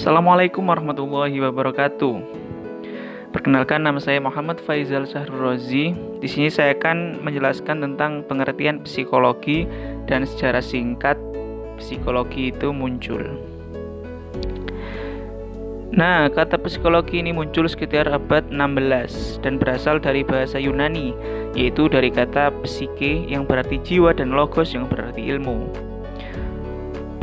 Assalamualaikum warahmatullahi wabarakatuh. Perkenalkan, nama saya Muhammad Faizal Syahrul Rozi. Di sini saya akan menjelaskan tentang pengertian psikologi dan secara singkat psikologi itu muncul. Nah, kata psikologi ini muncul sekitar abad 16 dan berasal dari bahasa Yunani, yaitu dari kata psike yang berarti jiwa dan logos yang berarti ilmu.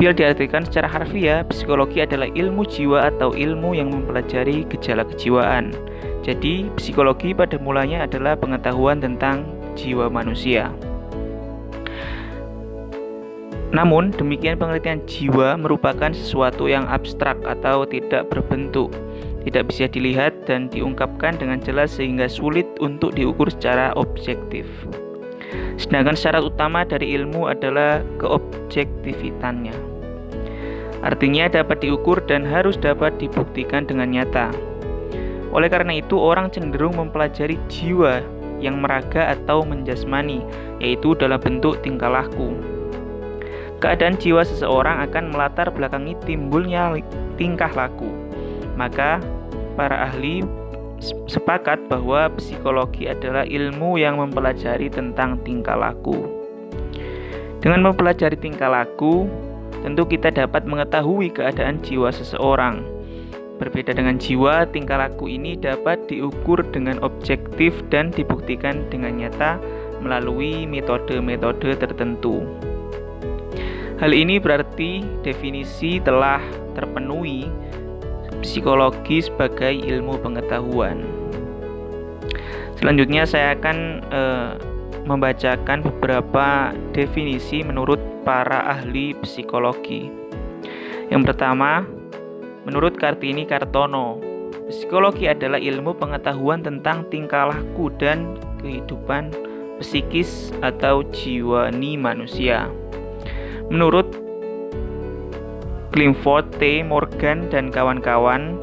Bila diartikan secara harfiah, psikologi adalah ilmu jiwa atau ilmu yang mempelajari gejala kejiwaan. Jadi, psikologi pada mulanya adalah pengetahuan tentang jiwa manusia. Namun, demikian pengertian jiwa merupakan sesuatu yang abstrak atau tidak berbentuk, tidak bisa dilihat dan diungkapkan dengan jelas sehingga sulit untuk diukur secara objektif. Sedangkan syarat utama dari ilmu adalah keobjektifitannya. Artinya dapat diukur dan harus dapat dibuktikan dengan nyata. Oleh karena itu, orang cenderung mempelajari jiwa yang meraga atau menjasmani, yaitu dalam bentuk tingkah laku. Keadaan jiwa seseorang akan melatar belakangi timbulnya tingkah laku. Maka, para ahli sepakat bahwa psikologi adalah ilmu yang mempelajari tentang tingkah laku. Dengan mempelajari tingkah laku, tentu kita dapat mengetahui keadaan jiwa seseorang. Berbeda dengan jiwa, tingkah laku ini dapat diukur dengan objektif dan dibuktikan dengan nyata melalui metode-metode tertentu. Hal ini berarti definisi telah terpenuhi psikologi sebagai ilmu pengetahuan. Selanjutnya saya akan membacakan beberapa definisi menurut para ahli psikologi. Yang pertama, menurut Kartini Kartono, psikologi adalah ilmu pengetahuan tentang tingkah laku dan kehidupan psikis atau jiwani manusia. Menurut Clifford T. Morgan dan kawan-kawan,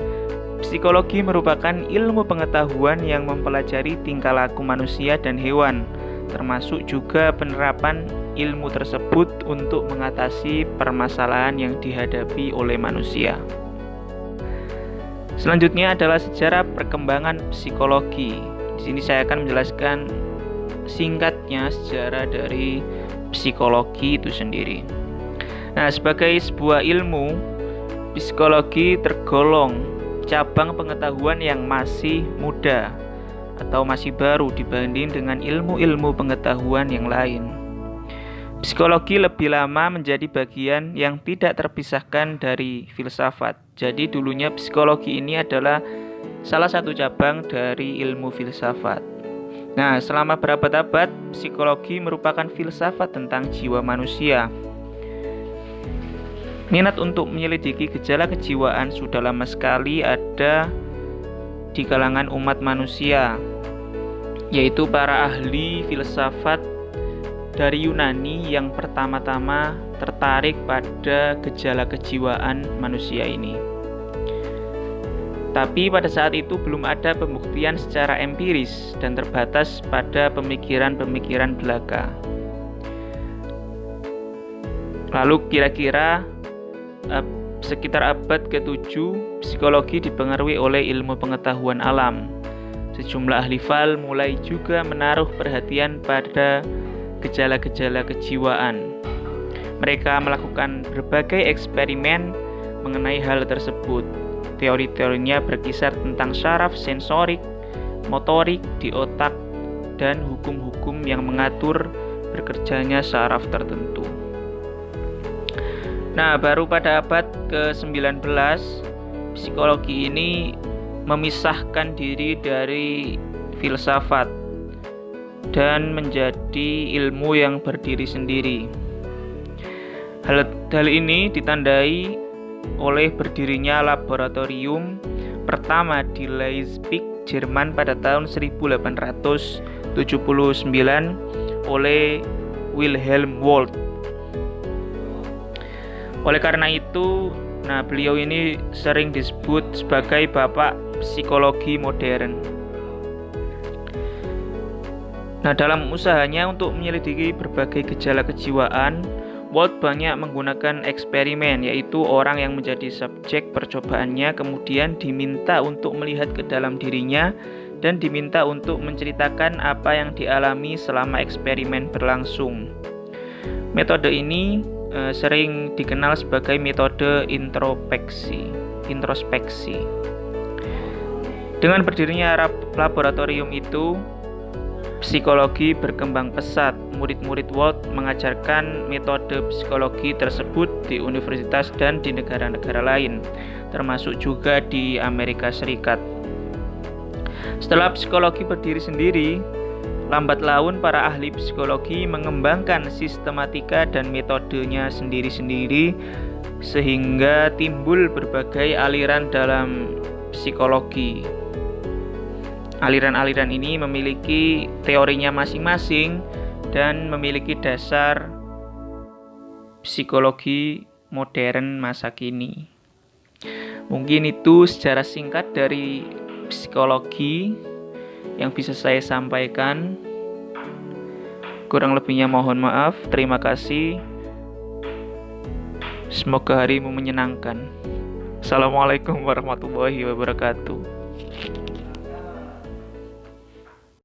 psikologi merupakan ilmu pengetahuan yang mempelajari tingkah laku manusia dan hewan, termasuk juga penerapan ilmu tersebut untuk mengatasi permasalahan yang dihadapi oleh manusia. Selanjutnya adalah sejarah perkembangan psikologi. Di sini saya akan menjelaskan singkatnya sejarah dari psikologi itu sendiri. Nah, sebagai sebuah ilmu, psikologi tergolong cabang pengetahuan yang masih muda atau masih baru dibanding dengan ilmu-ilmu pengetahuan yang lain. Psikologi lebih lama menjadi bagian yang tidak terpisahkan dari filsafat. Jadi dulunya psikologi ini adalah salah satu cabang dari ilmu filsafat. Nah, selama berabad-abad, psikologi merupakan filsafat tentang jiwa manusia. Minat untuk menyelidiki gejala kejiwaan sudah lama sekali ada di kalangan umat manusia, yaitu para ahli filsafat dari Yunani yang pertama-tama tertarik pada gejala kejiwaan manusia ini. Tapi pada saat itu belum ada pembuktian secara empiris dan terbatas pada pemikiran-pemikiran belaka. Lalu kira-kira sekitar abad ke-7, psikologi dipengaruhi oleh ilmu pengetahuan alam. Sejumlah ahli fal mulai juga menaruh perhatian pada gejala-gejala kejiwaan. Mereka melakukan berbagai eksperimen mengenai hal tersebut. Teori-teorinya berkisar tentang syaraf sensorik, motorik di otak, dan hukum-hukum yang mengatur bekerjanya syaraf tertentu. Nah, baru pada abad ke-19, psikologi ini memisahkan diri dari filsafat dan menjadi ilmu yang berdiri sendiri. Hal ini ditandai oleh berdirinya laboratorium pertama di Leipzig, Jerman pada tahun 1879 oleh Wilhelm Wundt. Oleh karena itu, beliau ini sering disebut sebagai bapak psikologi modern. Dalam usahanya untuk menyelidiki berbagai gejala kejiwaan, Walt banyak menggunakan eksperimen, yaitu orang yang menjadi subjek percobaannya kemudian diminta untuk melihat ke dalam dirinya dan diminta untuk menceritakan apa yang dialami selama eksperimen berlangsung. Metode ini sering dikenal sebagai metode introspeksi. Dengan berdirinya laboratorium itu, psikologi berkembang pesat. Murid-murid Walt mengajarkan metode psikologi tersebut di universitas dan di negara-negara lain, termasuk juga di Amerika Serikat. Setelah psikologi berdiri sendiri, lambat laun para ahli psikologi mengembangkan sistematika dan metodenya sendiri-sendiri sehingga timbul berbagai aliran dalam psikologi. Aliran-aliran ini memiliki teorinya masing-masing dan memiliki dasar psikologi modern masa kini. Mungkin itu secara singkat dari psikologi yang bisa saya sampaikan. Kurang lebihnya mohon maaf. Terima kasih. Semoga harimu menyenangkan. Assalamualaikum warahmatullahi wabarakatuh.